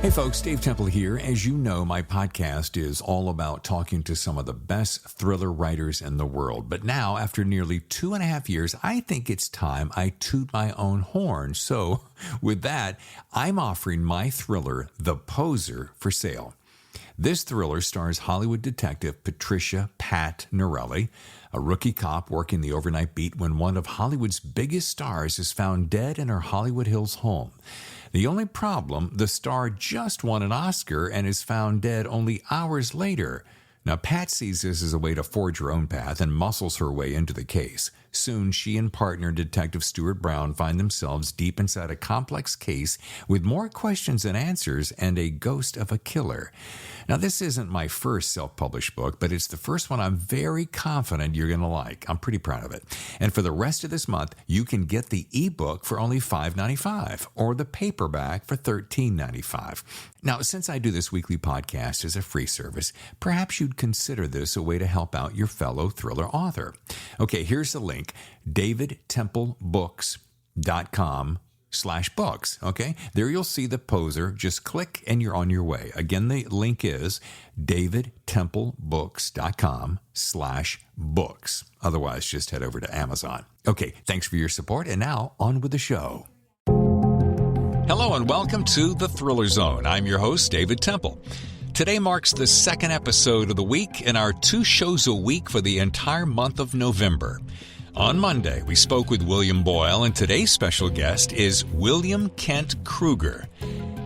Hey folks, Dave Temple here. As you know, my podcast is all about talking to some of the best thriller writers in the world. But now, after nearly 2.5 years, I think it's time I toot my own horn. So with that, I'm offering my thriller, The Poser, for sale. This thriller stars Hollywood detective Patricia Pat Norelli, a rookie cop working the overnight beat when one of Hollywood's biggest stars is found dead in her Hollywood Hills home. The only problem, the star just won an Oscar and is found dead only hours later. Now, Pat sees this as a way to forge her own path and muscles her way into the case. Soon, she and partner Detective Stuart Brown find themselves deep inside a complex case with more questions than answers and a ghost of a killer. Now, this isn't my first self-published book, but it's the first one I'm very confident you're going to like. I'm pretty proud of it. And for the rest of this month, you can get the ebook for only $5.95 or the paperback for $13.95. Now, since I do this weekly podcast as a free service, perhaps you'd consider this a way to help out your fellow thriller author. Okay, here's the link, davidtemplebooks.com/books. Okay, there you'll see The Poser. Just click and you're on your way. Again, the link is davidtemplebooks.com/books. Otherwise, just head over to Amazon. Okay, thanks for your support, and now on with the show. Hello and welcome to The Thriller Zone. I'm your host, David Temple. Today marks the second episode of the week in our 2 shows a week for the entire month of November. On Monday, we spoke with William Boyle, and today's special guest is William Kent Krueger.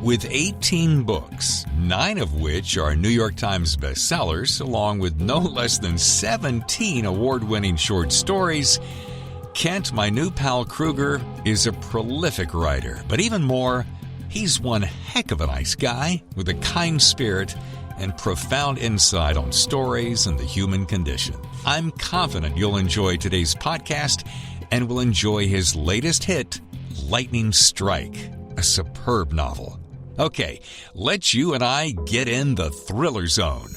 With 18 books, 9 of which are New York Times Bestsellers, along with no less than 17 award-winning short stories, Kent, my new pal Krueger, is a prolific writer, but even more, he's one heck of a nice guy with a kind spirit and profound insight on stories and the human condition. I'm confident you'll enjoy today's podcast and will enjoy his latest hit, Lightning Strike, a superb novel. Okay, let's you and I get in the Thriller Zone.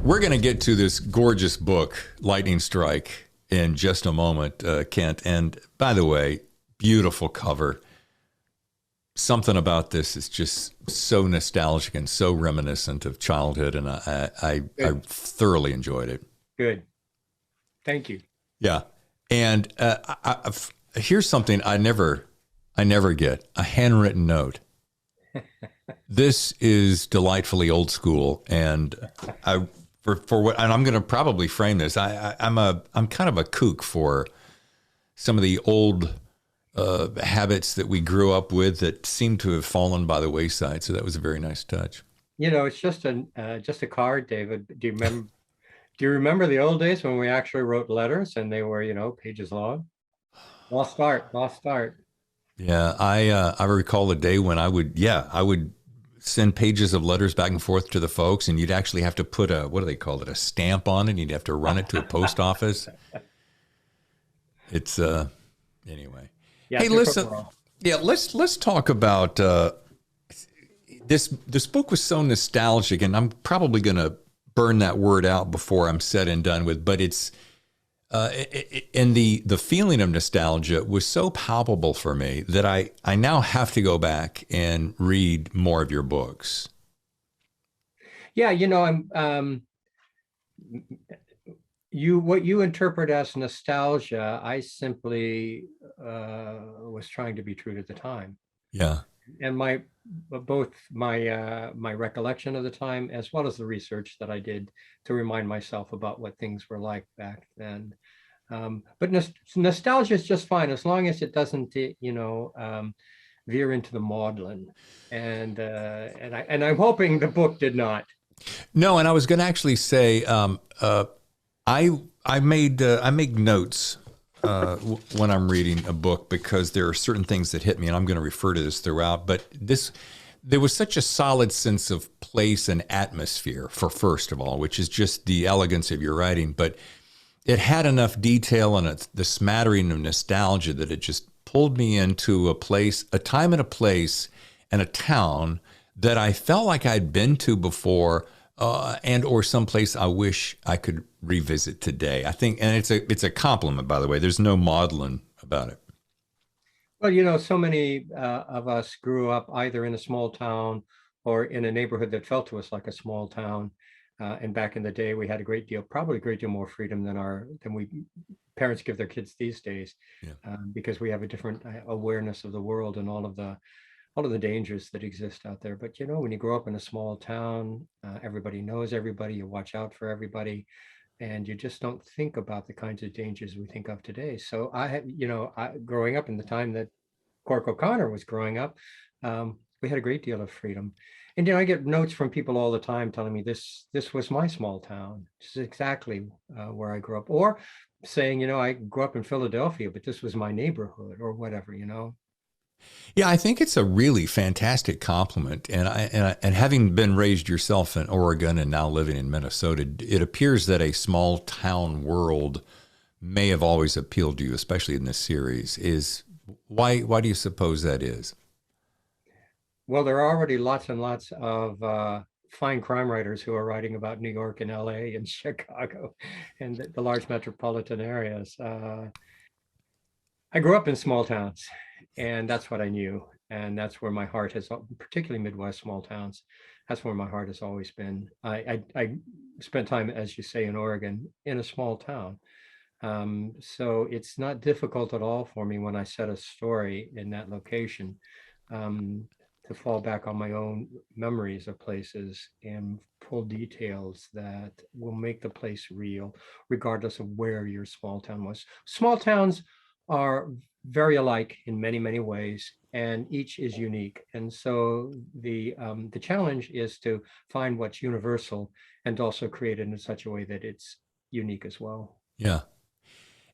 We're going to get to this gorgeous book, Lightning Strike, in just a moment, Kent. And by the way, beautiful cover. Something about this is just so nostalgic and so reminiscent of childhood, and I thoroughly enjoyed it. Good. Thank you. Yeah. And here's something I never get, a handwritten note. This is delightfully old school, and for what, and I'm going to probably frame this. I'm kind of a kook for some of the old habits that we grew up with that seem to have fallen by the wayside. So that was a very nice touch. You know, it's just a card, David. Do you remember the old days when we actually wrote letters and they were, pages long? Lost art. Yeah, I recall the day when I would send pages of letters back and forth to the folks, and you'd actually have to put a stamp on it, and you'd have to run it to a post office. It's anyway. Yeah, hey, listen. Yeah, let's talk about this. This book was so nostalgic, and I'm probably going to burn that word out before I'm said and done with. But it's and the feeling of nostalgia was so palpable for me that I now have to go back and read more of your books. Yeah, I'm. What you interpret as nostalgia, I simply was trying to be true to the time. Yeah. And both my recollection of the time, as well as the research that I did to remind myself about what things were like back then. But nostalgia is just fine as long as it doesn't, veer into the maudlin. And I'm hoping the book did not. No, and I was going to actually say, I make notes when I'm reading a book because there are certain things that hit me, and I'm going to refer to this throughout. But there was such a solid sense of place and atmosphere first of all, which is just the elegance of your writing. But it had enough detail and the smattering of nostalgia that it just pulled me into a time and a place and a town that I felt like I'd been to before, and or someplace I wish I could revisit today. I think, and it's a compliment, by the way. There's no maudlin about it. Well, you know, so many of us grew up either in a small town or in a neighborhood that felt to us like a small town. And back in the day, we had a great deal, probably a great deal more freedom than we parents give their kids these days, Yeah. because we have a different awareness of the world and all of the dangers that exist out there. But you know, when you grow up in a small town, everybody knows everybody. You watch out for everybody, and you just don't think about the kinds of dangers we think of today. So I had, you know, growing up in the time that Cork O'Connor was growing up, we had a great deal of freedom. And you know, I get notes from people all the time telling me this was my small town. This is exactly where I grew up, or saying, you know, I grew up in Philadelphia, but this was my neighborhood, or whatever. You know. Yeah, I think it's a really fantastic compliment. And having been raised yourself in Oregon and now living in Minnesota, it appears that a small town world may have always appealed to you, especially in this series. Is why do you suppose that is? Well, there are already lots and lots of fine crime writers who are writing about New York and LA and Chicago and the large metropolitan areas. I grew up in small towns, and that's what I knew. And that's where my heart has, particularly Midwest small towns, that's where my heart has always been. I spent time, as you say, in Oregon in a small town. So it's not difficult at all for me when I set a story in that location, um, to fall back on my own memories of places and pull details that will make the place real, regardless of where your small town was. Small towns are very alike in many, many ways, and each is unique. And so the challenge is to find what's universal and also create it in such a way that it's unique as well. Yeah.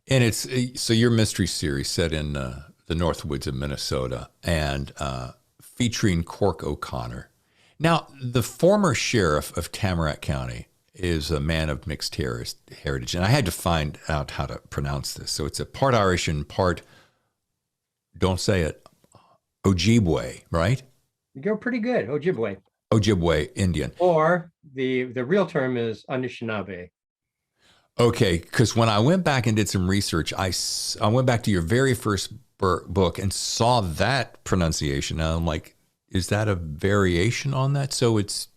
And it's so your mystery series set in the Northwoods of Minnesota and featuring Cork O'Connor. Now, the former sheriff of Tamarack County is a man of mixed heritage, and I had to find out how to pronounce this. So it's a part Irish and part, don't say it, Ojibwe, right? You're pretty good, Ojibwe. Ojibwe Indian. Or the real term is Anishinaabe. Okay, because when I went back and did some research, I went back to your very first book and saw that pronunciation. And I'm like, is that a variation on that? So it's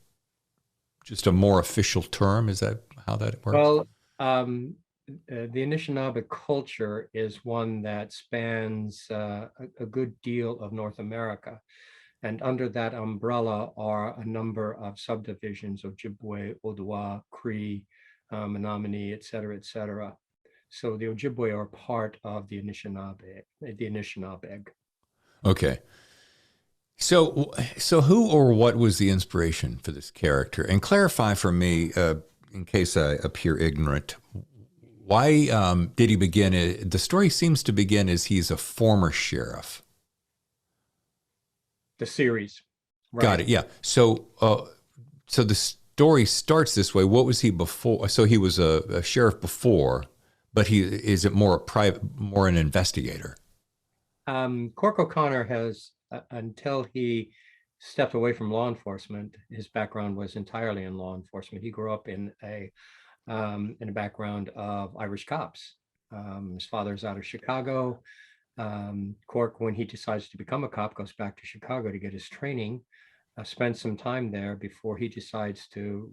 just a more official term? Is that how that works? Well, the Anishinaabe culture is one that spans a good deal of North America. And under that umbrella are a number of subdivisions of Ojibwe, Odawa, Cree, Menominee, et cetera, et cetera. So the Ojibwe are part of the Anishinaabe. Okay. So who or what was the inspiration for this character? And clarify for me, in case I appear ignorant, why did he begin? The story seems to begin as he's a former sheriff. The series. Right. Got it. Yeah. So the story starts this way. What was he before? So he was a sheriff before, but is it more a private, more an investigator? Cork O'Connor has, until he stepped away from law enforcement, his background was entirely in law enforcement. He grew up in a background of Irish cops. His father's out of Chicago. Cork, when he decides to become a cop, goes back to Chicago to get his training, spends some time there before he decides to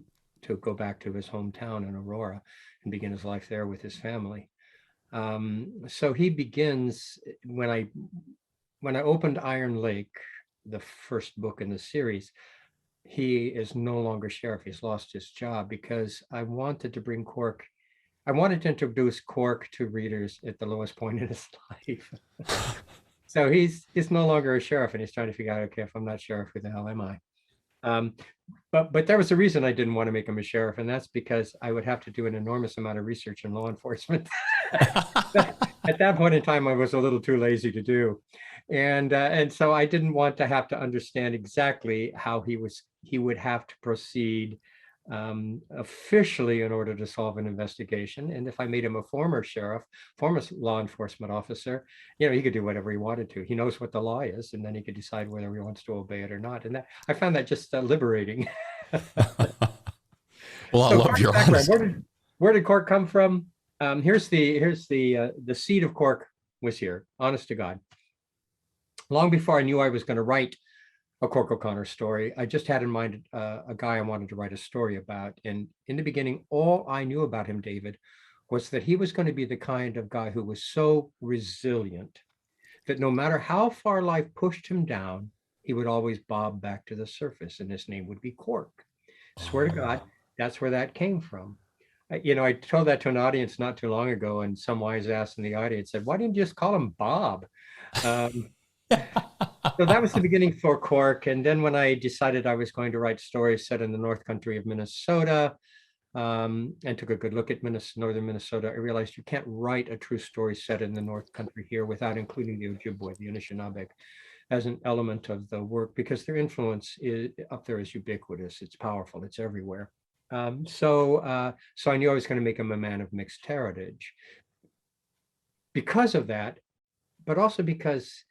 go back to his hometown in Aurora and begin his life there with his family. So he begins when I opened Iron Lake, the first book in the series. He is no longer sheriff. He's lost his job because I wanted to introduce Cork to readers at the lowest point in his life. So he's no longer a sheriff, and he's trying to figure out, okay, if I'm not sheriff, who the hell am I? But there was a reason I didn't want to make him a sheriff, and that's because I would have to do an enormous amount of research in law enforcement. At that point in time, I was a little too lazy to do, and so I didn't want to have to understand exactly how he would have to proceed officially in order to solve an investigation. And if I made him a former sheriff, former law enforcement officer, he could do whatever he wanted to. He knows what the law is, and then he could decide whether he wants to obey it or not. And I found that just liberating. Well, I love your honesty. Where did Cork come from? Here's the seed of Cork was here, honest to God. long before I knew I was going to write a Cork O'Connor story, I just had in mind a guy I wanted to write a story about. And in the beginning, all I knew about him, David, was that he was going to be the kind of guy who was so resilient that no matter how far life pushed him down, he would always bob back to the surface, and his name would be Cork. Swear to God, that's where that came from. I told that to an audience not too long ago, and some wise ass in the audience said, "Why didn't you just call him Bob?" Um, so that was the beginning for Cork. And then when I decided I was going to write stories set in the North Country of Minnesota, and took a good look at northern Minnesota, I realized you can't write a true story set in the North Country here without including the Ojibwe, the Anishinaabe, as an element of the work, because their influence up there is ubiquitous. It's powerful. It's everywhere. So I knew I was going to make him a man of mixed heritage because of that, but also because,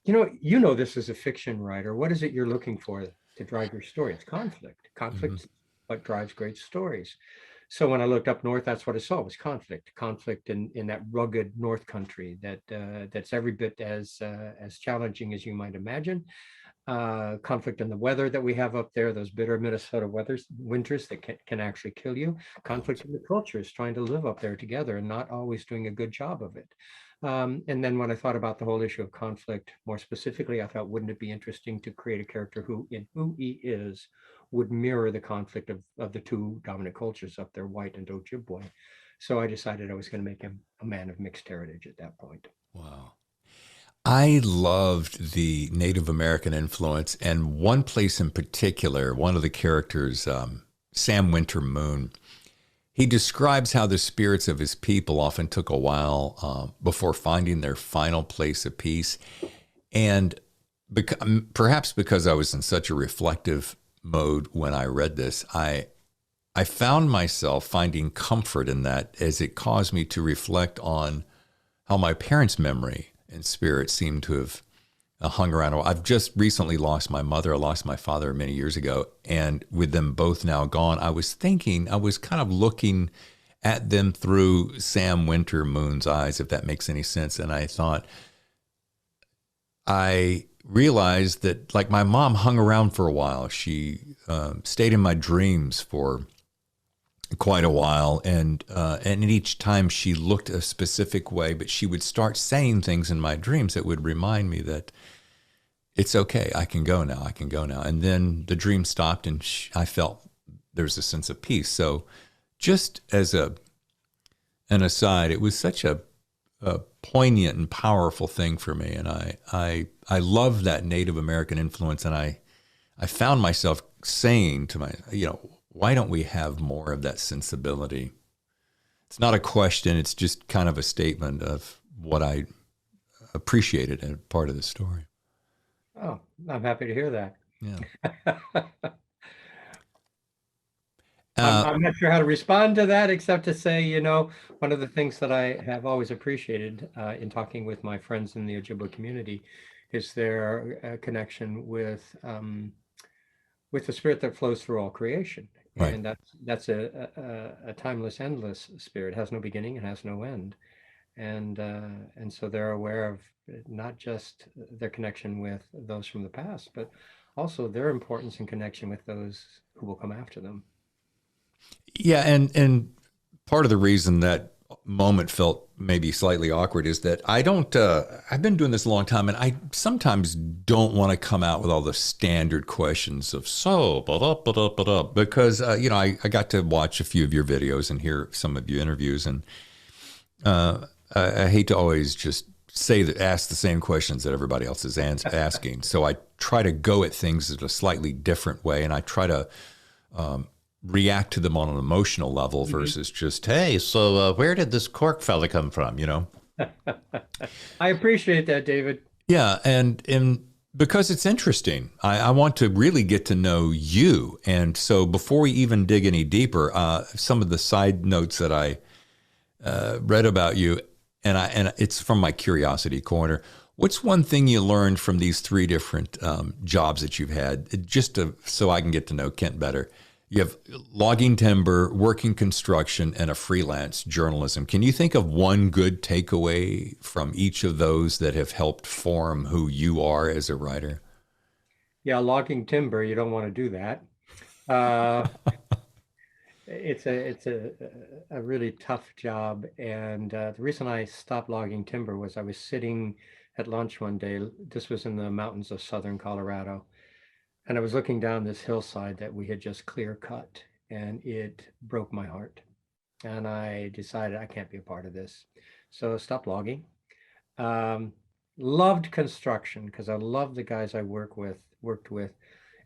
this as a fiction writer, what is it you're looking for to drive your story? It's conflict. Conflict what drives great stories. So when I looked up north, that's what I saw was conflict in that rugged North Country that's every bit as challenging as you might imagine. Conflict in the weather that we have up there, those bitter Minnesota winters that can actually kill you. Conflict in the cultures, trying to live up there together and not always doing a good job of it. And then when I thought about the whole issue of conflict, more specifically, I thought, wouldn't it be interesting to create a character who, in who he is, would mirror the conflict of the two dominant cultures up there, white and Ojibwe. So I decided I was going to make him a man of mixed heritage at that point. Wow. I loved the Native American influence, and one place in particular, one of the characters, Sam Winter Moon, he describes how the spirits of his people often took a while before finding their final place of peace. And perhaps because I was in such a reflective mode when I read this, I found myself finding comfort in that, as it caused me to reflect on how my parents' memory and spirit seem to have hung around. I've just recently lost my mother. I lost my father many years ago. And with them both now gone, I was kind of looking at them through Sam Winter Moon's eyes, if that makes any sense. And I thought, I realized that, like, my mom hung around for a while. She stayed in my dreams for quite a while, and each time she looked a specific way, but she would start saying things in my dreams that would remind me that it's okay, I can go now, and then the dream stopped, and I felt there's a sense of peace. So just as an aside, it was such a poignant and powerful thing for me, and I love that Native American influence, and I found myself saying to my, why don't we have more of that sensibility? It's not a question. It's just kind of a statement of what I appreciated as part of the story. Oh, I'm happy to hear that. Yeah. I'm not sure how to respond to that, except to say, one of the things that I have always appreciated in talking with my friends in the Ojibwe community is their connection with the spirit that flows through all creation. Right. And that's a timeless, endless spirit. It has no beginning, it has no end. And so they're aware of not just their connection with those from the past, but also their importance in connection with those who will come after them. Yeah, and part of the reason that moment felt maybe slightly awkward is that I've been doing this a long time, and I sometimes don't want to come out with all the standard questions of because I got to watch a few of your videos and hear some of your interviews, and I hate to always just ask the same questions that everybody else is asking. So I try to go at things in a slightly different way, and I try to react to them on an emotional level versus just, hey, so where did this Cork fella come from, I appreciate that, David. Yeah, and because it's interesting. I want to really get to know you. And so before we even dig any deeper, some of the side notes that I read about you, and it's from my curiosity corner. What's one thing you learned from these three different jobs that you've had, so I can get to know Kent better? You have logging timber, working construction, and a freelance journalism. Can you think of one good takeaway from each of those that have helped form who you are as a writer? Yeah, logging timber, you don't want to do that. Uh, it's a really tough job, and the reason I stopped logging timber was I was sitting at lunch one day. This was in the mountains of southern Colorado, and I was looking down this hillside that we had just clear cut, and it broke my heart. And I decided I can't be a part of this, so stopped logging. Um, Loved construction because I love the guys I worked with.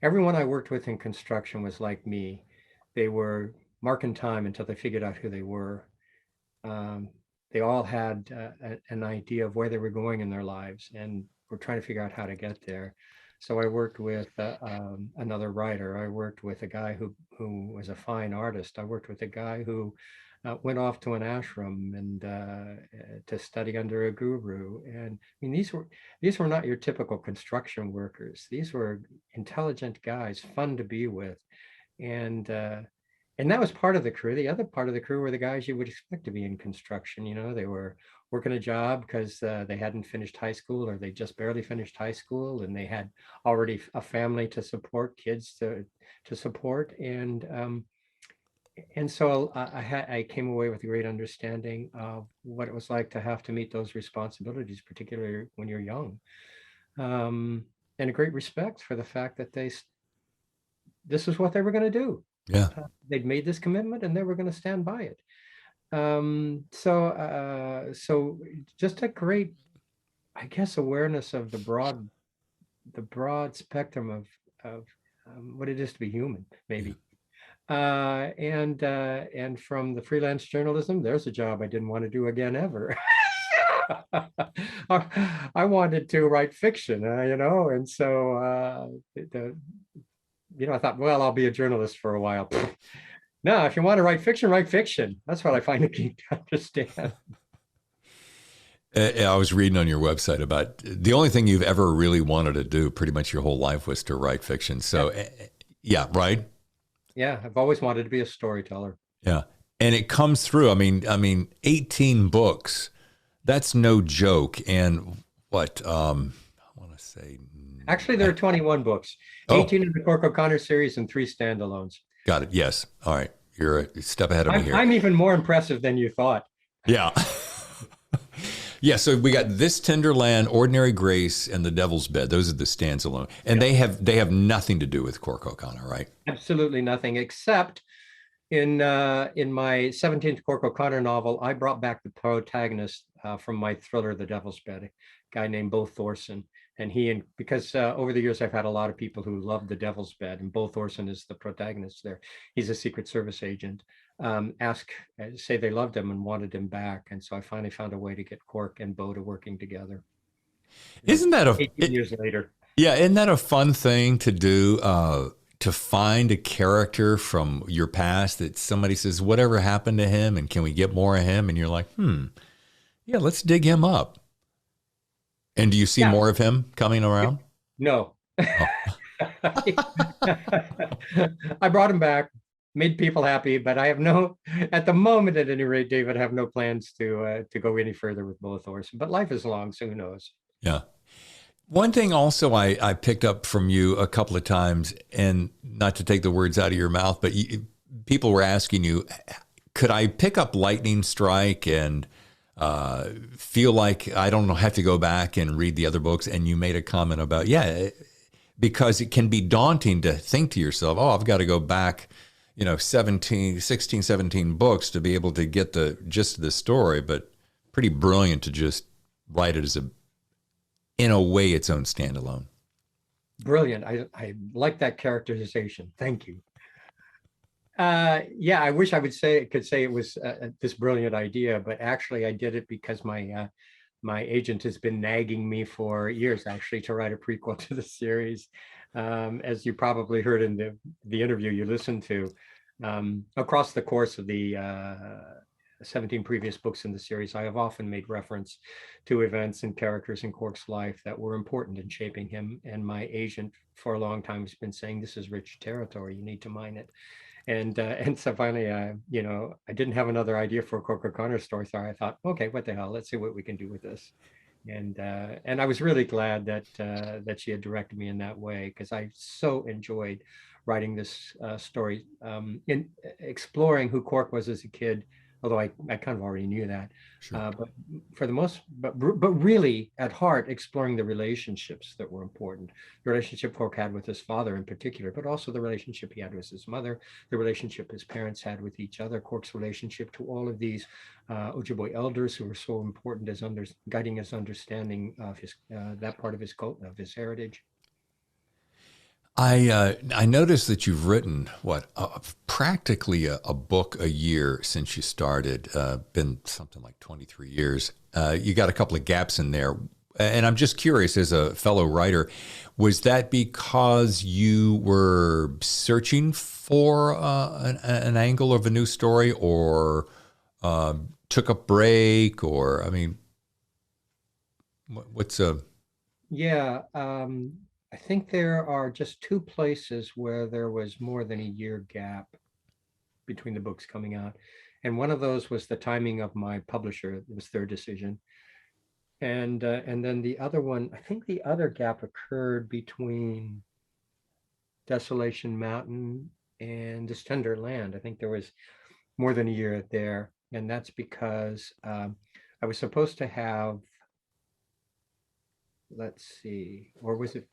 Everyone I worked with in construction was like me. They were marking time until they figured out who they were. Um, they all had an idea of where they were going in their lives and were trying to figure out how to get there. So I worked with another writer. I worked with a guy who was a fine artist. I worked with a guy who went off to an ashram and to study under a guru. And I mean, these were not your typical construction workers. These were intelligent guys, fun to be with, and and that was part of the crew. The other part of the crew were the guys you would expect to be in construction. You know, they were working a job because they hadn't finished high school or they just barely finished high school, and they had already a family to support, kids to support, and so I came away with a great understanding of what it was like to have to meet those responsibilities, particularly when you're young, and a great respect for the fact that this is what they were going to do. Yeah. They'd made this commitment and they were going to stand by it. So just a great, I guess, awareness of the broad spectrum of what it is to be human, maybe. And from the freelance journalism, there's a job I didn't want to do again ever. I wanted to write fiction, and so I thought, well, I'll be a journalist for a while. No, if you want to write fiction, write fiction. That's what I find it key to understand. I was reading on your website about the only thing you've ever really wanted to do pretty much your whole life was to write fiction. So, yeah, right? Yeah, I've always wanted to be a storyteller. Yeah. And it comes through. I mean, 18 books. That's no joke. And what I want to say. Actually, there are 21 books, 18 in the Cork O'Connor series and 3 standalones. Got it. Yes. All right. You're a step ahead of me here. I'm even more impressive than you thought. Yeah. Yeah, so we got This Tender Land, Ordinary Grace, and The Devil's Bed. Those are the standalone, and they have nothing to do with Cork O'Connor, right? Absolutely nothing, except in my 17th Cork O'Connor novel, I brought back the protagonist from my thriller, The Devil's Bed, a guy named Bo Thorson. And because over the years I've had a lot of people who love The Devil's Bed, and Bo Thorson is the protagonist there. He's a Secret Service agent. Say they loved him and wanted him back, and so I finally found a way to get Cork and Bo to working together. Isn't that 18 years later? Yeah, isn't that a fun thing to do? To find a character from your past that somebody says, whatever happened to him, and can we get more of him? And you're like, yeah, let's dig him up. And do you see more of him coming around? No. Oh. I brought him back, made people happy, but I have at the moment at any rate, David, I have no plans to go any further with Bo Thorson. But life is long, so who knows? Yeah. One thing also I picked up from you a couple of times, and not to take the words out of your mouth, but people were asking you, could I pick up Lightning Strike and feel like I don't have to go back and read the other books? And you made a comment about, because it can be daunting to think to yourself, oh, I've got to go back, 16, 17 books to be able to get the gist of the story, but pretty brilliant to just write it as in a way, its own standalone. Brilliant. I like that characterization. Thank you. I wish I could say it was this brilliant idea, but actually I did it because my agent has been nagging me for years, actually, to write a prequel to the series. As you probably heard in the interview you listened to, across the course of the 17 previous books in the series, I have often made reference to events and characters in Cork's life that were important in shaping him. And my agent for a long time has been saying, this is rich territory, you need to mine it. And so finally, I didn't have another idea for a Cork O'Connor story, so I thought, okay, what the hell? Let's see what we can do with this. And I was really glad that she had directed me in that way, because I so enjoyed writing this story, in exploring who Cork was as a kid, although I kind of already knew that. Sure. But for the most, but really at heart, exploring the relationships that were important. The relationship Cork had with his father in particular, but also the relationship he had with his mother, the relationship his parents had with each other, Cork's relationship to all of these Ojibwe elders who were so important as guiding his understanding of his that part of his cult, of his heritage. I noticed that you've written practically a book a year since you started. Been something like 23 years. You got a couple of gaps in there, and I'm just curious, as a fellow writer, was that because you were searching for an angle of a new story, or took a break, or I mean, what's a Yeah, I think there are just two places where there was more than a year gap between the books coming out. And one of those was the timing of my publisher. It was their decision. And then the other one, I think the other gap occurred between Desolation Mountain and This Tender Land. I think there was more than a year there. And that's because I was supposed to have, let's see, or was it,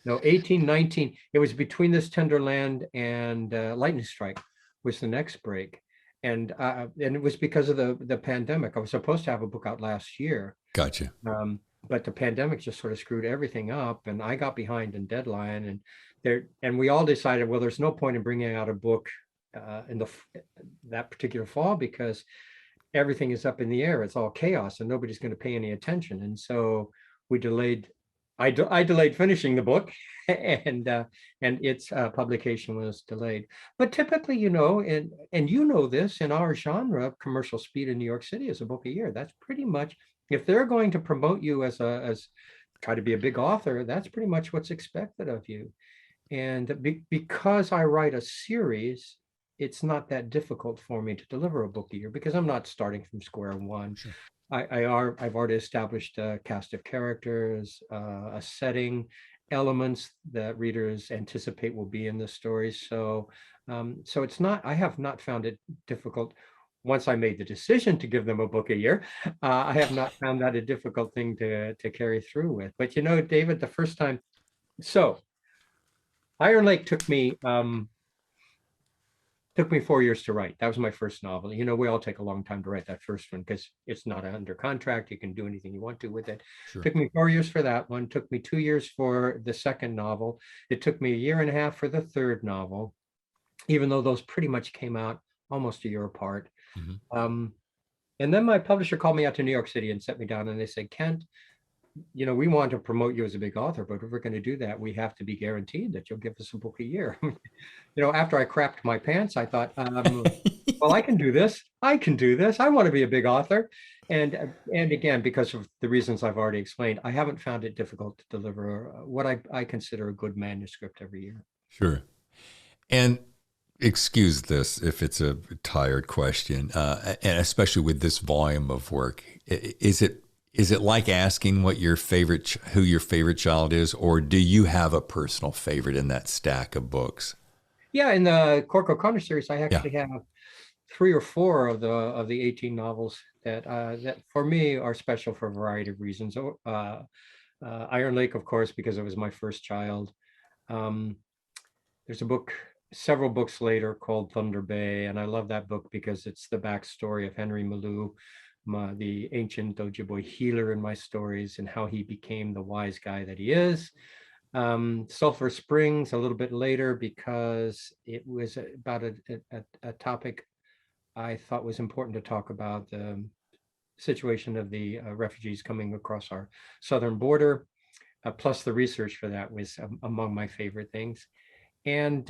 no, 1819. It was between This Tender Land and Lightning Strike was the next break. And it was because of the pandemic. I was supposed to have a book out last year, gotcha? but the pandemic just sort of screwed everything up, and I got behind in deadline, and we all decided, well, there's no point in bringing out a book in that particular fall, because everything is up in the air. It's all chaos, and nobody's going to pay any attention. And so we delayed. I delayed finishing the book, and its publication was delayed. But typically, and this, in our genre, commercial speed in New York City is a book a year. That's pretty much, if they're going to promote you as try to be a big author, that's pretty much what's expected of you. And because I write a series, it's not that difficult for me to deliver a book a year, because I'm not starting from square one. Sure. I've already established a cast of characters, a setting, elements that readers anticipate will be in the story. So it's not, I have not found it difficult. Once I made the decision to give them a book a year, I have not found that a difficult thing to carry through with. But David, the first time, so Iron Lake took me 4 years to write. That was my first novel. We all take a long time to write that first one, because it's not under contract. You can do anything you want to with it. Sure. Took me 4 years for that one. Took me 2 years for the second novel. It took me a year and a half for the third novel, even though those pretty much came out almost a year apart. Mm-hmm. And then my publisher called me out to New York City and set me down, and they said, Kent, we want to promote you as a big author, but if we're going to do that, we have to be guaranteed that you'll give us a book a year. After I crapped my pants, I thought, well, I can do this. I can do this. I want to be a big author. And again, because of the reasons I've already explained, I haven't found it difficult to deliver what I consider a good manuscript every year. Sure. And excuse this if it's a tired question, and especially with this volume of work, is it like asking who your favorite child is, or do you have a personal favorite in that stack of books? Yeah, in the Cork O'Connor series, I actually have 3 or 4 of the 18 novels that for me are special for a variety of reasons. Iron Lake, of course, because it was my first child. There's a book several books later called Thunder Bay, and I love that book because it's the backstory of Henry Malou, the ancient Ojibwe healer in my stories, and how he became the wise guy that he is. Sulphur Springs a little bit later, because it was about a topic I thought was important to talk about, the situation of the refugees coming across our southern border, plus the research for that was among my favorite things. And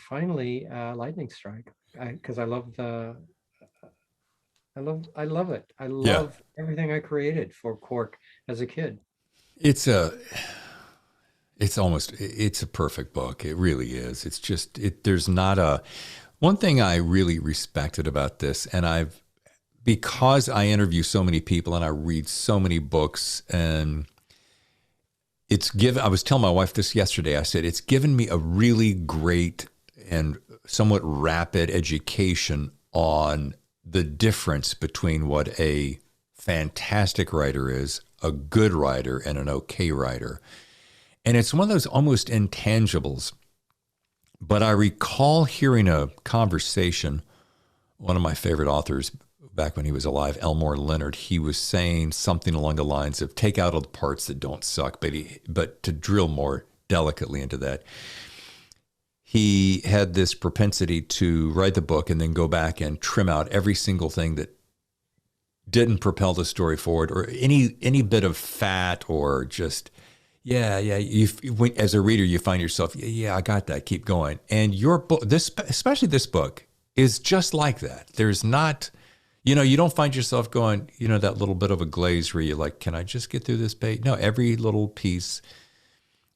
finally, Lightning Strike, because I love it. I Yeah. love everything I created for Cork as a kid. It's It's a perfect book. It really is. It's just, there's not a, one thing I really respected about this, and because I interview so many people and I read so many books, and I was telling my wife this yesterday. I said, it's given me a really great and somewhat rapid education on the difference between what a fantastic writer is, a good writer, and an okay writer. And it's one of those almost intangibles. But I recall hearing a conversation, one of my favorite authors back when he was alive, Elmore Leonard, he was saying something along the lines of take out all the parts that don't suck, but to drill more delicately into that. He had this propensity to write the book and then go back and trim out every single thing that didn't propel the story forward, or any bit of fat, or just as a reader you find yourself, I got that, keep going. And your book, especially this book, is just like that. There's not, you don't find yourself going, that little bit of a glaze where you're like, can I just get through this page? No, every little piece.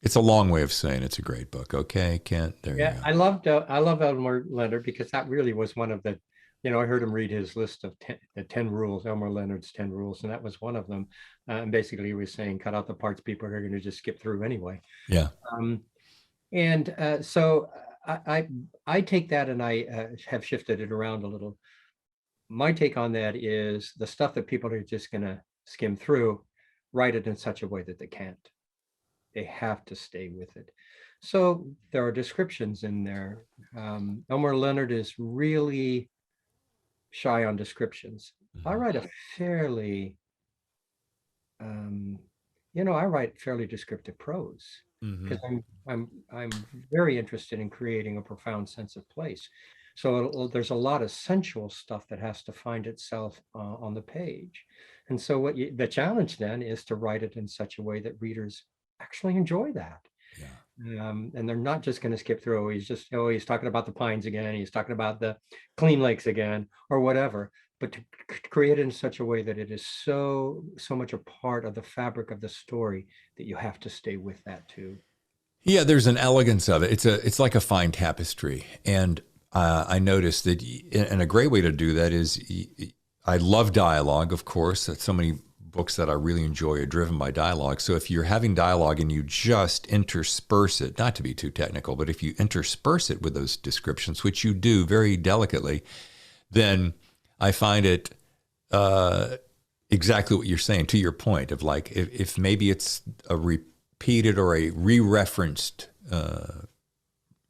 It's a long way of saying it's a great book. Okay, Kent, there you go. I love Elmore Leonard, because that really was one of the, I heard him read his list of 10 rules, Elmore Leonard's 10 rules, and that was one of them. And basically he was saying, cut out the parts people are going to just skip through anyway. Yeah. So I take that, and I have shifted it around a little. My take on that is the stuff that people are just going to skim through, write it in such a way that they can't. They have to stay with it. So there are descriptions in there. Elmore Leonard is really shy on descriptions. Mm-hmm. I write a fairly, I write fairly descriptive prose, because I'm very interested in creating a profound sense of place. So there's a lot of sensual stuff that has to find itself on the page. And so the challenge then is to write it in such a way that readers actually enjoy that. Yeah. And they're not just going to skip through. He's talking about the pines again. He's talking about the clean lakes again, or whatever. But to create it in such a way that it is so much a part of the fabric of the story that you have to stay with that too. Yeah, there's an elegance of it. It's like a fine tapestry, and I noticed that, and a great way to do that is, I love dialogue, of course. So many books that I really enjoy are driven by dialogue. So if you're having dialogue and you just intersperse it, not to be too technical, but if you intersperse it with those descriptions, which you do very delicately, then I find it exactly what you're saying, to your point of like, if maybe it's a repeated or a re-referenced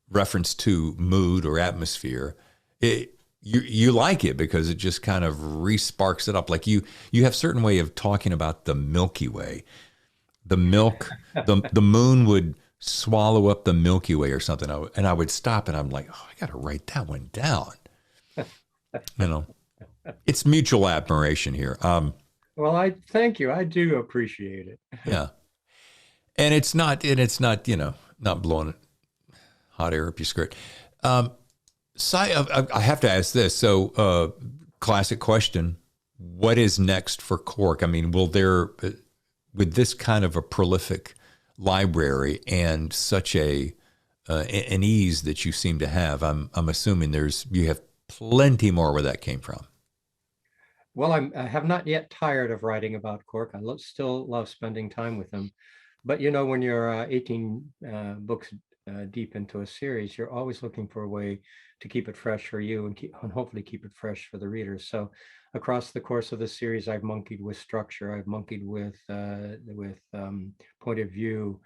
reference to mood or atmosphere, you like it because it just kind of re-sparks it up. Like you have certain way of talking about the Milky Way. The milk, the moon would swallow up the Milky Way or something. And I would stop and I'm like, oh, I got to write that one down. It's mutual admiration here. Well, I thank you. I do appreciate it. Yeah. And it's not, not blowing hot air up your skirt. I have to ask this. So, classic question: what is next for Cork? I mean, with this kind of a prolific library and such an ease that you seem to have, I'm assuming you have plenty more where that came from. Well, I have not yet tired of writing about Cork. I still love spending time with them. But when you're 18 books deep into a series, you're always looking for a way to keep it fresh for you and hopefully keep it fresh for the readers. So across the course of the series, I've monkeyed with structure. I've monkeyed with point of view.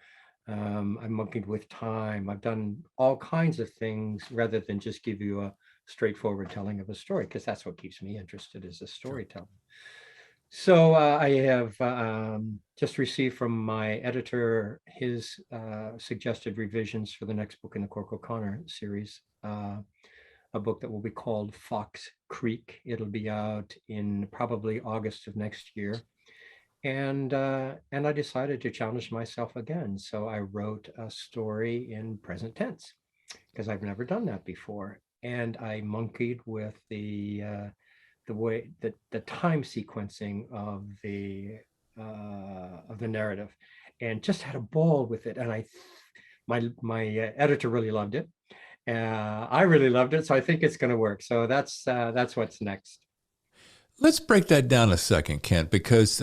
I've monkeyed with time. I've done all kinds of things rather than just give you a straightforward telling of a story, because that's what keeps me interested, is the storytelling. So I have just received from my editor his suggested revisions for the next book in the Cork O'Connor series, a book that will be called Fox Creek. It'll be out in probably August of next year. And I decided to challenge myself again. So I wrote a story in present tense, because I've never done that before. And I monkeyed with the way that the time sequencing of the narrative. and just had a ball with it. And my editor really loved it. I really loved it, so I think it's going to work. So that's what's next. Let's break that down a second, Kent, because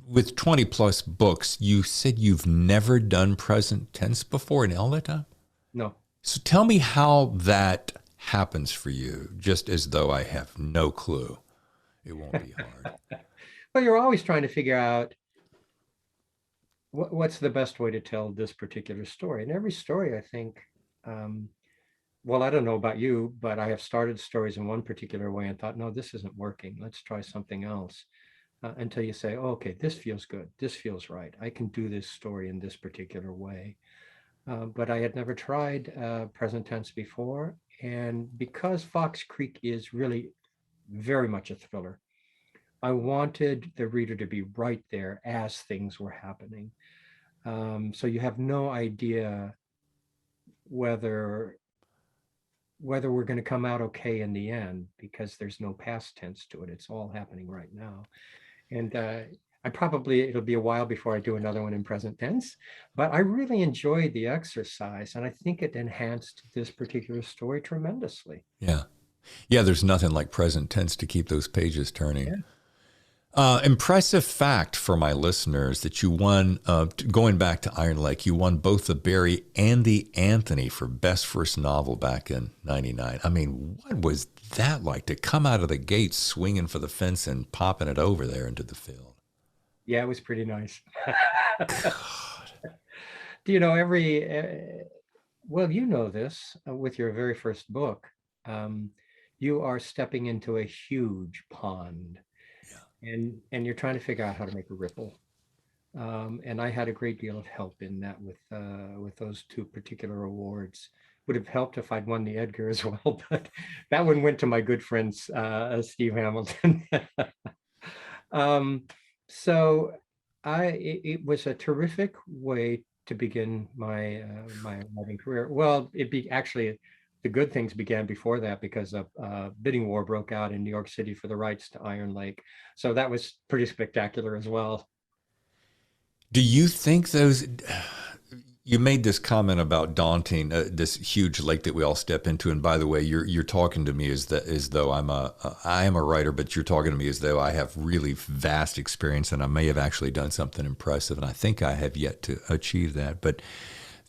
with 20 plus books, you said you've never done present tense before in all that time? No. So tell me how that happens for you, just as though I have no clue. It won't be hard. Well, you're always trying to figure out what's the best way to tell this particular story. And every story, I think, well, I don't know about you, but I have started stories in one particular way and thought, no, this isn't working. Let's try something else. Until you say, oh, okay, this feels good. This feels right. I can do this story in this particular way. But I had never tried present tense before. And because Fox Creek is really very much a thriller, I wanted the reader to be right there as things were happening. So you have no idea whether we're going to come out okay in the end, because there's no past tense to it. It's all happening right now. And it'll be a while before I do another one in present tense, but I really enjoyed the exercise, and I think it enhanced this particular story tremendously. Yeah. Yeah, there's nothing like present tense to keep those pages turning. Yeah. Impressive fact for my listeners that you won, going back to Iron Lake, you won both the Barry and the Anthony for Best First Novel back in '99. I mean, what was that like to come out of the gate swinging for the fence and popping it over there into the field? Yeah, it was pretty nice. God. Do you know well, you know this with your very first book, you are stepping into a huge pond. And you're trying to figure out how to make a ripple. And I had a great deal of help in that with those two particular awards. Would have helped if I'd won the Edgar as well, but that one went to my good friend Steve Hamilton. So it was a terrific way to begin my my writing career. Well, actually the good things began before that, because a bidding war broke out in New York City for the rights to Iron Lake. So that was pretty spectacular as well. Do you think you made this comment about daunting, this huge lake that we all step into. And by the way, you're talking to me as though I am a writer, but you're talking to me as though I have really vast experience and I may have actually done something impressive. And I think I have yet to achieve that, but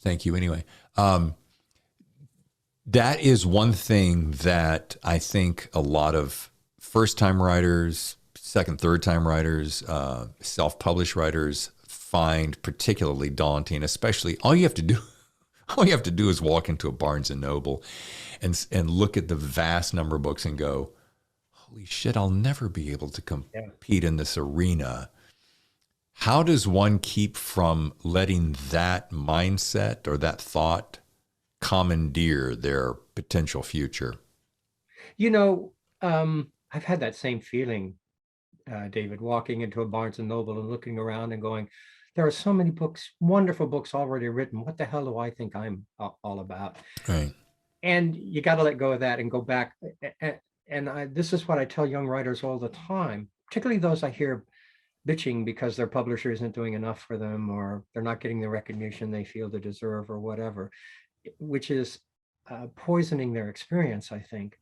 thank you anyway. That is one thing that I think a lot of first-time writers, second, third-time writers, self-published writers find particularly daunting. Especially, all you have to do is walk into a Barnes and Noble, and look at the vast number of books and go, "Holy shit! I'll never be able to compete in this arena." How does one keep from letting that mindset or that thought commandeer their potential future? You know, I've had that same feeling, David, walking into a Barnes and Noble and looking around and going, there are so many books, wonderful books already written. What the hell do I think I'm all about? Right. And you got to let go of that and go back. And this is what I tell young writers all the time, particularly those I hear bitching because their publisher isn't doing enough for them, or they're not getting the recognition they feel they deserve, or whatever, which is poisoning their experience, I think.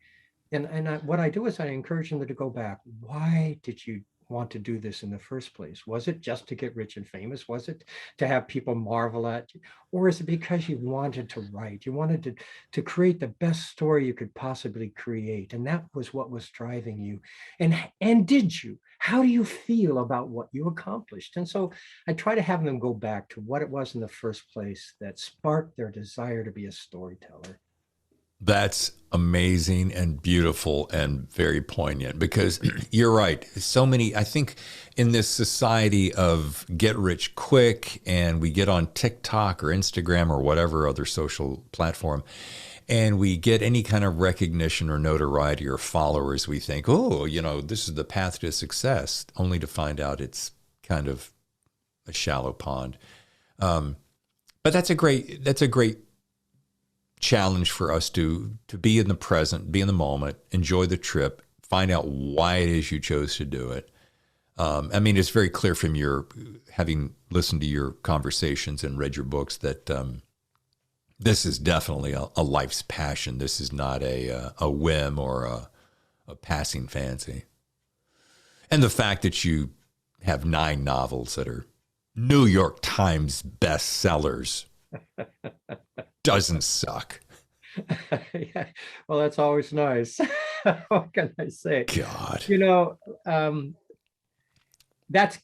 And what I do is I encourage them to go back. Why did you want to do this in the first place? Was it just to get rich and famous? Was it to have people marvel at you? Or is it because you wanted to write? You wanted to create the best story you could possibly create. And that was what was driving you. And did you? How do you feel about what you accomplished? And so I try to have them go back to what it was in the first place that sparked their desire to be a storyteller. That's amazing and beautiful and very poignant, because you're right. So many, I think, in this society of get rich quick, and we get on TikTok or Instagram or whatever other social platform, and we get any kind of recognition or notoriety or followers, we think, oh, this is the path to success, only to find out it's kind of a shallow pond. But that's a great challenge for us to be in the present, be in the moment, enjoy the trip, find out why it is you chose to do it. I mean, it's very clear from your having listened to your conversations and read your books that this is definitely a life's passion. This is not a whim or a passing fancy. And the fact that you have 9 novels that are New York Times bestsellers doesn't suck. Yeah. Well, that's always nice. What can I say? God. You know,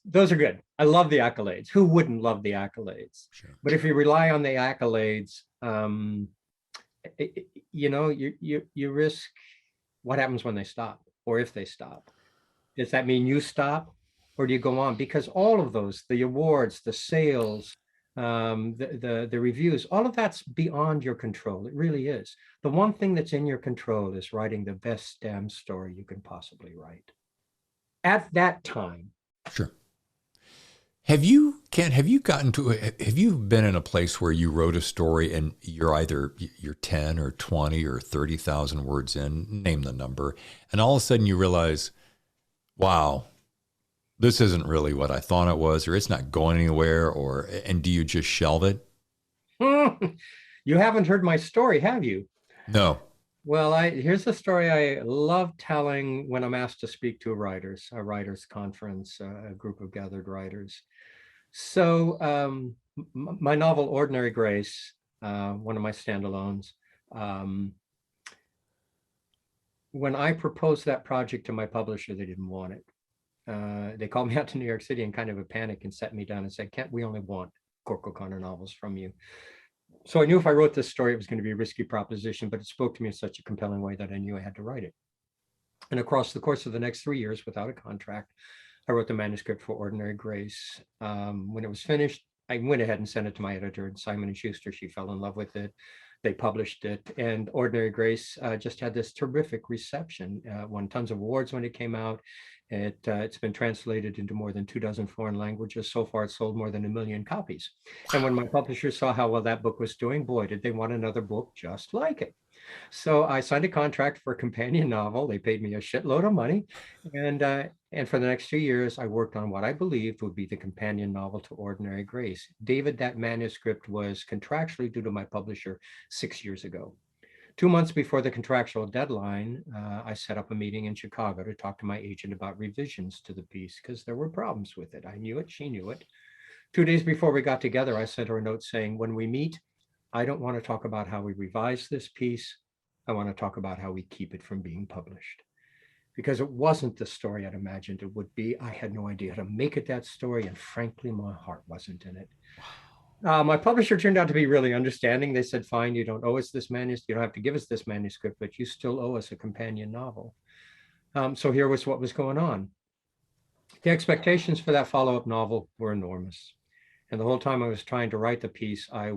those are good. I love the accolades. Who wouldn't love the accolades? Sure. But if you rely on the accolades, you risk what happens when they stop, or if they stop. Does that mean you stop, or do you go on? Because all of those, the awards, the sales, the reviews, all of that's beyond your control. It really is. The one thing that's in your control is writing the best damn story you can possibly write at that time. Sure. Have you been in a place where you wrote a story and you're 10 or 20 or 30,000 words in, name the number, and all of a sudden you realize, wow, this isn't really what I thought it was, or it's not going anywhere, and do you just shelve it? You haven't heard my story, have you? No. Well, here's a story I love telling when I'm asked to speak to a writers conference, a group of gathered writers. So my novel, Ordinary Grace, one of my standalones, when I proposed that project to my publisher, they didn't want it. They called me out to New York City in kind of a panic and set me down and said, Kent, we only want Cork O'Connor novels from you. So I knew if I wrote this story, it was going to be a risky proposition, but it spoke to me in such a compelling way that I knew I had to write it. And across the course of the next 3 years, without a contract, I wrote the manuscript for Ordinary Grace. When it was finished, I went ahead and sent it to my editor, Simon & Schuster. She fell in love with it. They published it, and Ordinary Grace just had this terrific reception. Won tons of awards when it came out. It's been translated into more than 24 foreign languages. So far, it's sold more than 1 million copies. And when my publisher saw how well that book was doing, boy, did they want another book just like it. So I signed a contract for a companion novel. They paid me a shitload of money. And for the next 2 years, I worked on what I believed would be the companion novel to Ordinary Grace. David, that manuscript was contractually due to my publisher 6 years ago. 2 months before the contractual deadline, I set up a meeting in Chicago to talk to my agent about revisions to the piece because there were problems with it. I knew it, she knew it. 2 days before we got together, I sent her a note saying, when we meet, I don't want to talk about how we revise this piece. I want to talk about how we keep it from being published. Because it wasn't the story I'd imagined it would be. I had no idea how to make it that story, and frankly, my heart wasn't in it. My publisher turned out to be really understanding. They said, fine, you don't owe us this manuscript. You don't have to give us this manuscript, but you still owe us a companion novel. So here was what was going on. The expectations for that follow-up novel were enormous. And the whole time I was trying to write the piece, I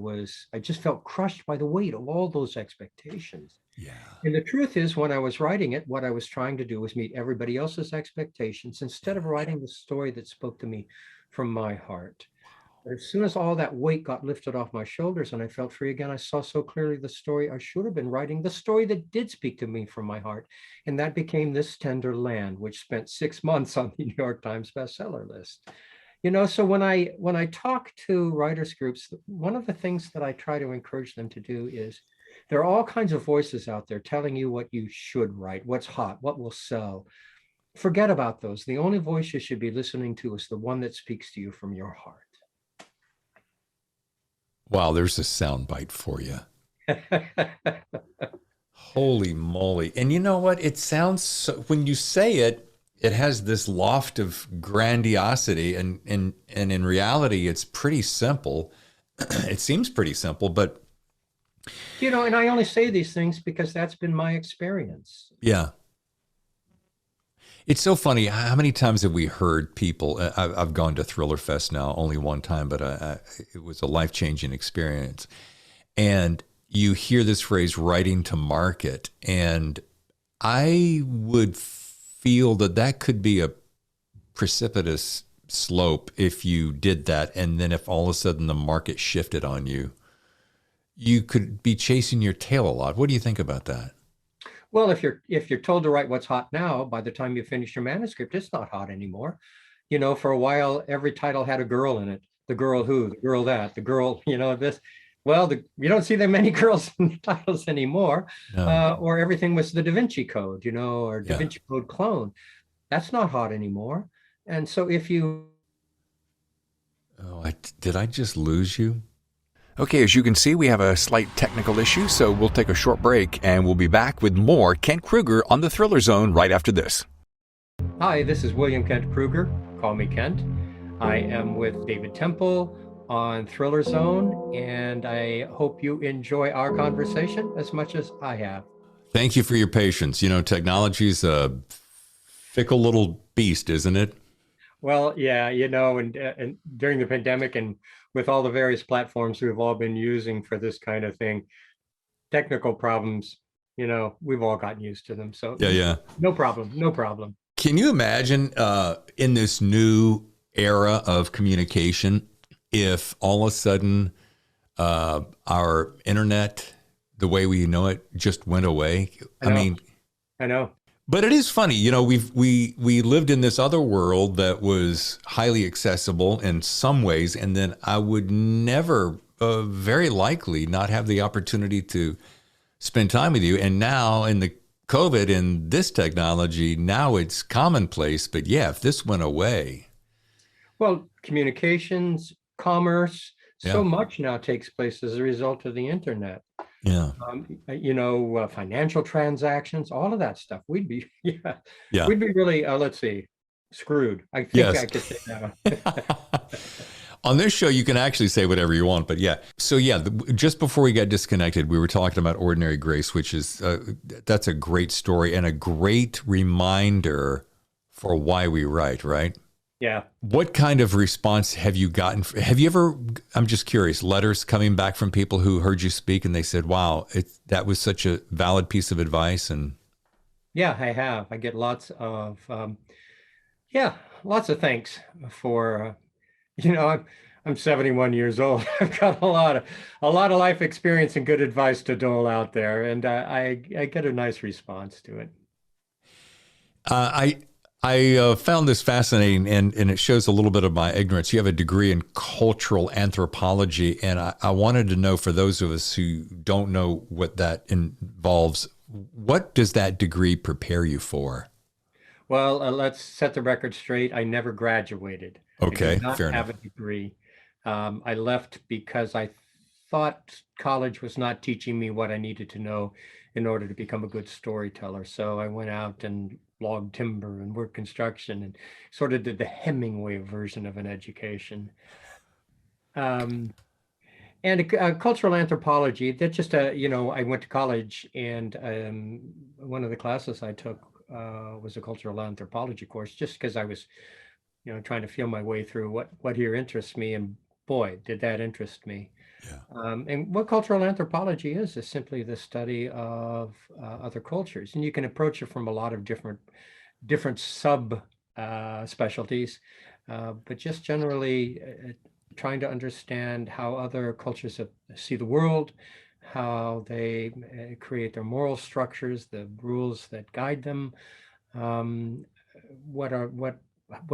just felt crushed by the weight of all those expectations. Yeah. And the truth is, when I was writing it, what I was trying to do was meet everybody else's expectations instead of writing the story that spoke to me from my heart. As soon as all that weight got lifted off my shoulders and I felt free again, I saw so clearly the story I should have been writing, the story that did speak to me from my heart. And that became This Tender Land, which spent 6 months on the New York Times bestseller list. So when I talk to writers groups, one of the things that I try to encourage them to do is there are all kinds of voices out there telling you what you should write, what's hot, what will sell. Forget about those. The only voice you should be listening to is the one that speaks to you from your heart. Wow, there's a soundbite for you. Holy moly. And you know what? It sounds so, when you say it, it has this loft of grandiosity, and in reality, it's pretty simple. It seems pretty simple, but and I only say these things because that's been my experience. Yeah. It's so funny. How many times have we heard people, I've gone to Thriller Fest now only one time, but it was a life-changing experience. And you hear this phrase, writing to market. And I would feel that could be a precipitous slope if you did that. And then if all of a sudden the market shifted on you, you could be chasing your tail a lot. What do you think about that? Well, if you're told to write what's hot now, by the time you finish your manuscript, it's not hot anymore. for a while, every title had a girl in it. The girl who, the girl that, the girl, this. Well, you don't see that many girls in the titles anymore. No. Or everything was the Da Vinci Code, or Da Yeah. Vinci Code clone. That's not hot anymore. And so if you Oh, did I just lose you? Okay, as you can see, we have a slight technical issue, so we'll take a short break and we'll be back with more Kent Krueger on the Thriller Zone right after this. Hi, this is William Kent Krueger. Call me Kent. I am with David Temple on Thriller Zone, and I hope you enjoy our conversation as much as I have. Thank you for your patience. Technology's a fickle little beast, isn't it? Well, yeah, and during the pandemic and with all the various platforms we've all been using for this kind of thing, technical problems, we've all gotten used to them. So Yeah. no problem, no problem. Can you imagine in this new era of communication if all of a sudden our internet, the way we know it, just went away? I know. But it is funny, we lived in this other world that was highly accessible in some ways, and then I would never, very likely, not have the opportunity to spend time with you. And now in the COVID and this technology, now it's commonplace. But yeah, if this went away. Well, communications, commerce, so Yeah. much now takes place as a result of the internet. Yeah. Financial transactions, all of that stuff. We'd be, Yeah. we'd be really, let's see, screwed. I think Yes. I could say that. On this show, you can actually say whatever you want, but yeah. So yeah, just before we got disconnected, we were talking about Ordinary Grace, which is, that's a great story and a great reminder for why we write, right? Yeah. What kind of response have you gotten? Have you ever, I'm just curious, letters coming back from people who heard you speak and they said, wow, that was such a valid piece of advice? And Yeah, I have. I get lots of, lots of thanks for, I'm 71 years old. I've got a lot of life experience and good advice to dole out there, and I get a nice response to it. I found this fascinating, and it shows a little bit of my ignorance. You have a degree in cultural anthropology, and I wanted to know, for those of us who don't know what that involves, what does that degree prepare you for? Well, let's set the record straight. I never graduated. Okay, I did not fair have enough. a degree. I left because I thought college was not teaching me what I needed to know in order to become a good storyteller. So I went out and logged timber and worked construction and sort of did the Hemingway version of an education. Um, and cultural anthropology, that just, I went to college, and one of the classes I took was a cultural anthropology course, just because I was, trying to feel my way through what here interests me. And boy, did that interest me. Yeah. And what cultural anthropology is simply the study of other cultures. And you can approach it from a lot of different sub specialties, but just generally trying to understand how other cultures see the world, how they create their moral structures, the rules that guide them, what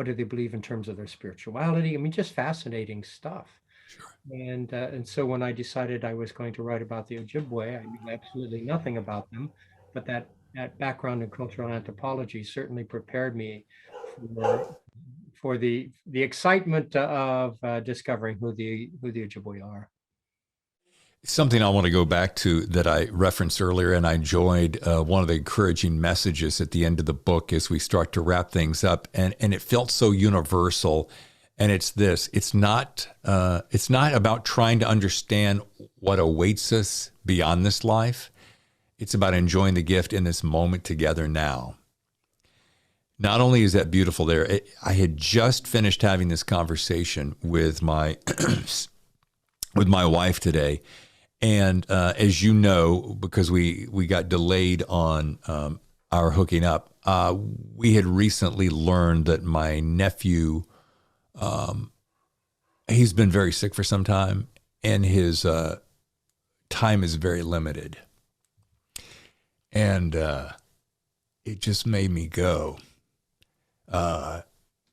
do they believe in terms of their spirituality. I mean, just fascinating stuff. Sure. And so when I decided I was going to write about the Ojibwe, I knew absolutely nothing about them, but that background in cultural anthropology certainly prepared me for the excitement of discovering who the Ojibwe are. Something I want to go back to that I referenced earlier, and I enjoyed one of the encouraging messages at the end of the book as we start to wrap things up, and it felt so universal. And it's this: it's not about trying to understand what awaits us beyond this life. It's about enjoying the gift in this moment together now. Not only is that beautiful there, I had just finished having this conversation with my with my wife today. And as you know, because we got delayed on our hooking up, we had recently learned that my nephew, he's been very sick for some time, and his time is very limited. And it just made me go,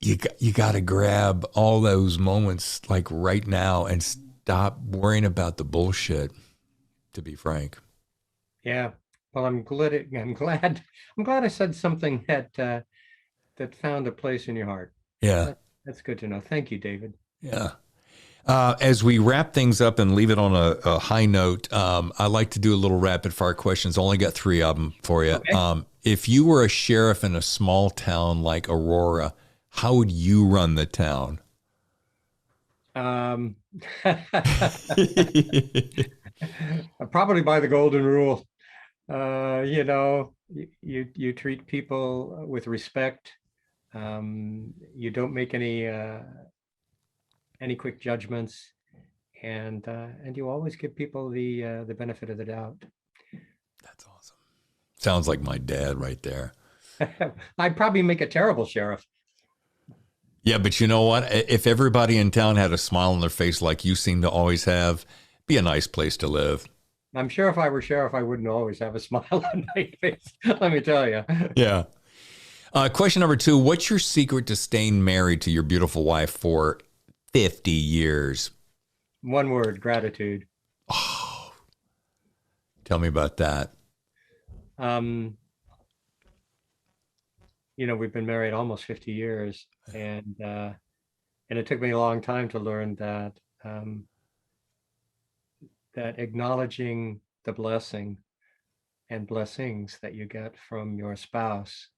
you got to grab all those moments like right now and stop worrying about the bullshit, to be frank. Yeah. Well, I'm glad I said something that found a place in your heart. Yeah. That's good to know. Thank you, David. Yeah. As we wrap things up and leave it on a high note, I like to do a little rapid fire questions. Only got 3 of them for you. Okay. If you were a sheriff in a small town like Aurora, how would you run the town? Um, Probably by the golden rule. You treat people with respect. You don't make any quick judgments, and you always give people the benefit of the doubt. That's awesome. Sounds like my dad right there. I'd probably make a terrible sheriff. Yeah, but you know what? If everybody in town had a smile on their face like you seem to always have, be a nice place to live. I'm sure if I were sheriff, I wouldn't always have a smile on my face. Let me tell you. Yeah. Question number 2, what's your secret to staying married to your beautiful wife for 50 years? One word: gratitude. Oh, tell me about that. Um, we've been married almost 50 years, and it took me a long time to learn that acknowledging the blessing and blessings that you get from your spouse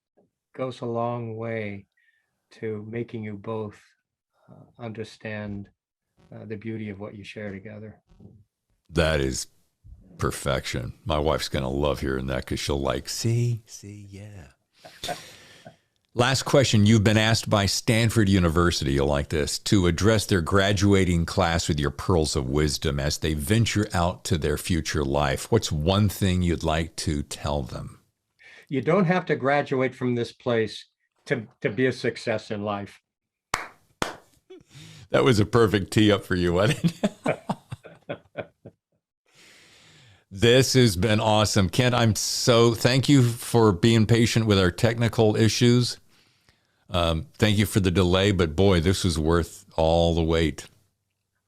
goes a long way to making you both understand the beauty of what you share together. That is perfection. My wife's going to love hearing that because she'll see, yeah. Last question. You've been asked by Stanford University, you'll like this, to address their graduating class with your pearls of wisdom as they venture out to their future life. What's one thing you'd like to tell them? You don't have to graduate from this place to be a success in life. That was a perfect tee up for you, wasn't it? This has been awesome. Kent, thank you for being patient with our technical issues. Thank you for the delay, but boy, this was worth all the wait.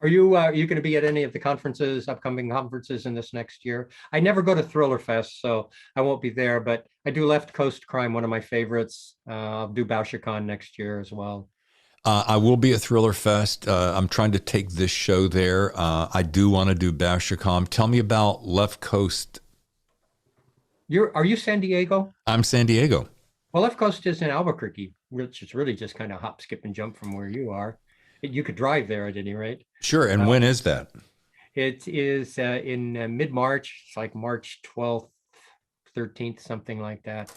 Are you going to be at any of the upcoming conferences in this next year? I never go to Thriller Fest, so I won't be there, but I do Left Coast Crime, one of my favorites. I'll do BoucherCon next year as well. I will be at Thriller Fest. I'm trying to take this show there. I do want to do BoucherCon. Tell me about Left Coast. Are you San Diego? I'm San Diego. Well, Left Coast is in Albuquerque, which is really just kind of hop, skip, and jump from where you are. You could drive there at any rate. Sure. And when is that? It is in mid-March. It's like March 12th, 13th, something like that.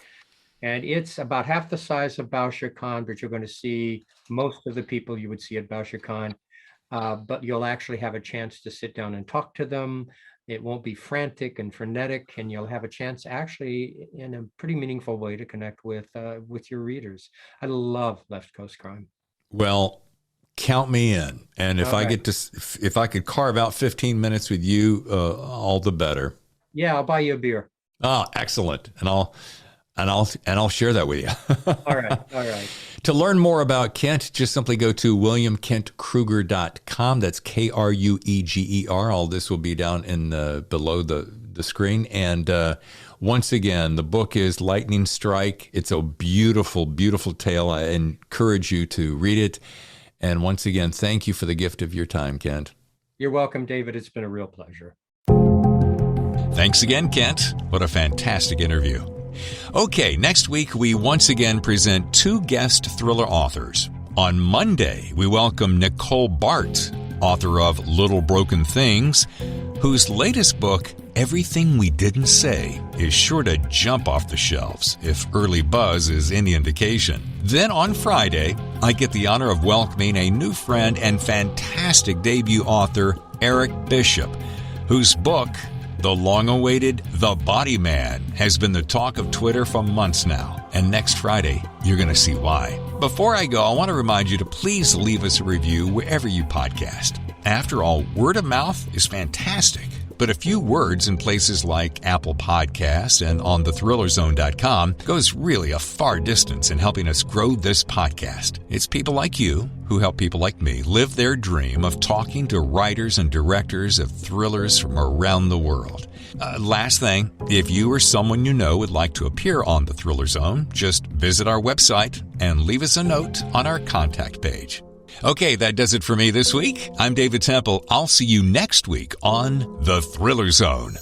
And it's about half the size of BoucherCon, but you're going to see most of the people you would see at BoucherCon. But you'll actually have a chance to sit down and talk to them. It won't be frantic and frenetic, and you'll have a chance actually in a pretty meaningful way to connect with your readers. I love Left Coast Crime. Well, count me in. And if if I could carve out 15 minutes with you, all the better. Yeah, I'll buy you a beer. Oh, excellent. And I'll share that with you. All right. To learn more about Kent, just simply go to williamkentkrueger.com. That's Krueger. All this will be down in below the screen. And once again, the book is Lightning Strike. It's a beautiful, beautiful tale. I encourage you to read it. And once again, thank you for the gift of your time, Kent. You're welcome, David. It's been a real pleasure. Thanks again, Kent. What a fantastic interview. Okay, next week we once again present 2 guest thriller authors. On Monday, we welcome Nicole Bart, author of Little Broken Things, whose latest book, Everything We Didn't Say, is sure to jump off the shelves if early buzz is any indication. Then on Friday, I get the honor of welcoming a new friend and fantastic debut author, Eric Bishop, whose book, the long-awaited The Body Man, has been the talk of Twitter for months now. And next Friday, you're going to see why. Before I go, I want to remind you to please leave us a review wherever you podcast. After all, word of mouth is fantastic. But a few words in places like Apple Podcasts and on thethrillerzone.com goes really a far distance in helping us grow this podcast. It's people like you who help people like me live their dream of talking to writers and directors of thrillers from around the world. Last thing, if you or someone you know would like to appear on The Thriller Zone, just visit our website and leave us a note on our contact page. Okay, that does it for me this week. I'm David Temple. I'll see you next week on The Thriller Zone.